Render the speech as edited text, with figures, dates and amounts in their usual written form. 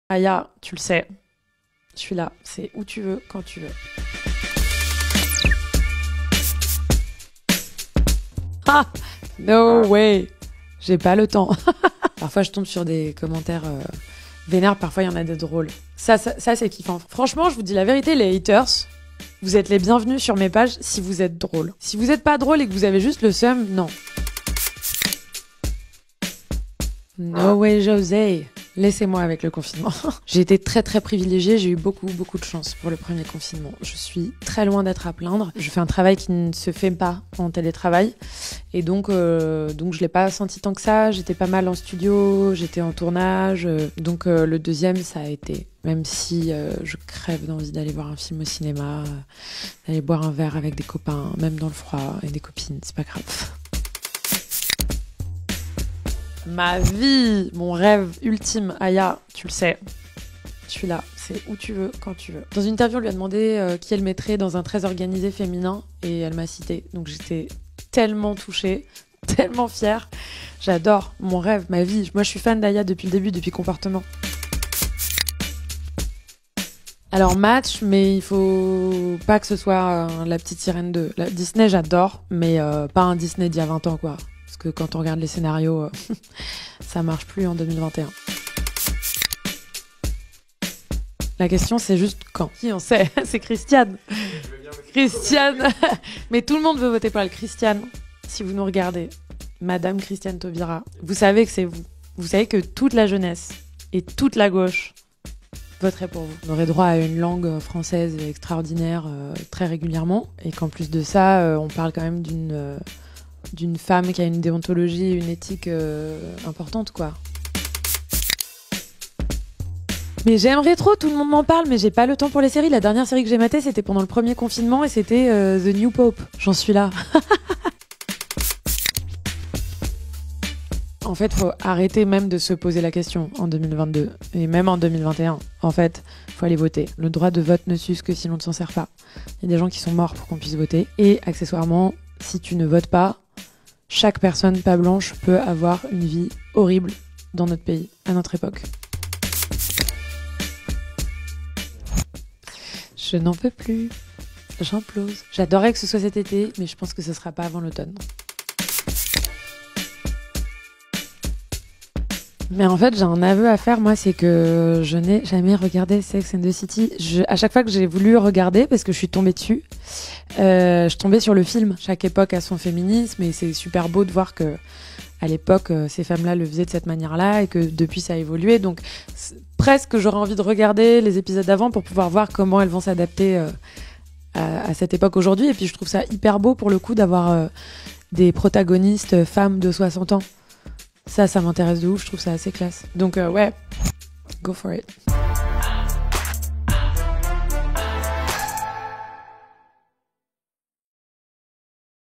Aya, tu le sais, je suis là, c'est où tu veux, quand tu veux. Ah, no way, j'ai pas le temps. Parfois je tombe sur des commentaires vénères, parfois il y en a des drôles. Ça c'est kiffant. Franchement, je vous dis la vérité, les haters, vous êtes les bienvenus sur mes pages si vous êtes drôle. Si vous êtes pas drôle et que vous avez juste le seum, non. No way, José. Laissez-moi avec le confinement. J'ai été très très privilégiée, j'ai eu beaucoup de chance pour le premier confinement. Je suis très loin d'être à plaindre. Je fais un travail qui ne se fait pas en télétravail et donc je l'ai pas senti tant que ça. J'étais pas mal en studio, j'étais en tournage. Donc le deuxième, ça a été, même si je crève d'envie d'aller voir un film au cinéma, d'aller boire un verre avec des copains, même dans le froid, et des copines, c'est pas grave. Ma vie, mon rêve ultime, Aya, tu le sais, je suis là, c'est où tu veux, quand tu veux. Dans une interview, on lui a demandé qui elle mettrait dans un très organisé féminin et elle m'a cité. Donc j'étais tellement touchée, tellement fière. J'adore, mon rêve, ma vie. Moi je suis fan d'Aya depuis le début, depuis Comportement. Alors match, mais il faut pas que ce soit la petite sirène 2. La Disney j'adore, mais pas un Disney d'il y a 20 ans quoi. Parce que quand on regarde les scénarios, ça marche plus en 2021. La question, c'est juste quand. Qui on sait? C'est Christiane. Christiane. Mais tout le monde veut voter pour elle. Christiane, si vous nous regardez, Madame Christiane Taubira, vous savez que c'est vous. Vous savez que toute la jeunesse et toute la gauche voterait pour vous. On aurait droit à une langue française extraordinaire très régulièrement. Et qu'en plus de ça, on parle quand même d'une femme qui a une déontologie et une éthique importante, quoi. Mais j'aimerais trop, tout le monde m'en parle, mais j'ai pas le temps pour les séries. La dernière série que j'ai matée, c'était pendant le premier confinement et c'était The New Pope. J'en suis là. En fait, faut arrêter même de se poser la question en 2022 et même en 2021. En fait, faut aller voter. Le droit de vote ne s'use que si l'on ne s'en sert pas. Il y a des gens qui sont morts pour qu'on puisse voter. Et accessoirement, si tu ne votes pas, chaque personne pas blanche peut avoir une vie horrible dans notre pays, à notre époque. Je n'en peux plus. J'implose. J'adorerais que ce soit cet été, mais je pense que ce sera pas avant l'automne. Mais en fait, j'ai un aveu à faire, moi, c'est que je n'ai jamais regardé Sex and the City. À chaque fois que j'ai voulu regarder, parce que je suis tombée dessus, je tombais sur le film. Chaque époque a son féminisme et c'est super beau de voir que à l'époque, ces femmes-là le faisaient de cette manière-là et que depuis, ça a évolué. Donc, presque, j'aurais envie de regarder les épisodes d'avant pour pouvoir voir comment elles vont s'adapter à cette époque aujourd'hui. Et puis, je trouve ça hyper beau, pour le coup, d'avoir des protagonistes femmes de 60 ans. Ça m'intéresse de ouf, je trouve ça assez classe. Donc ouais, go for it.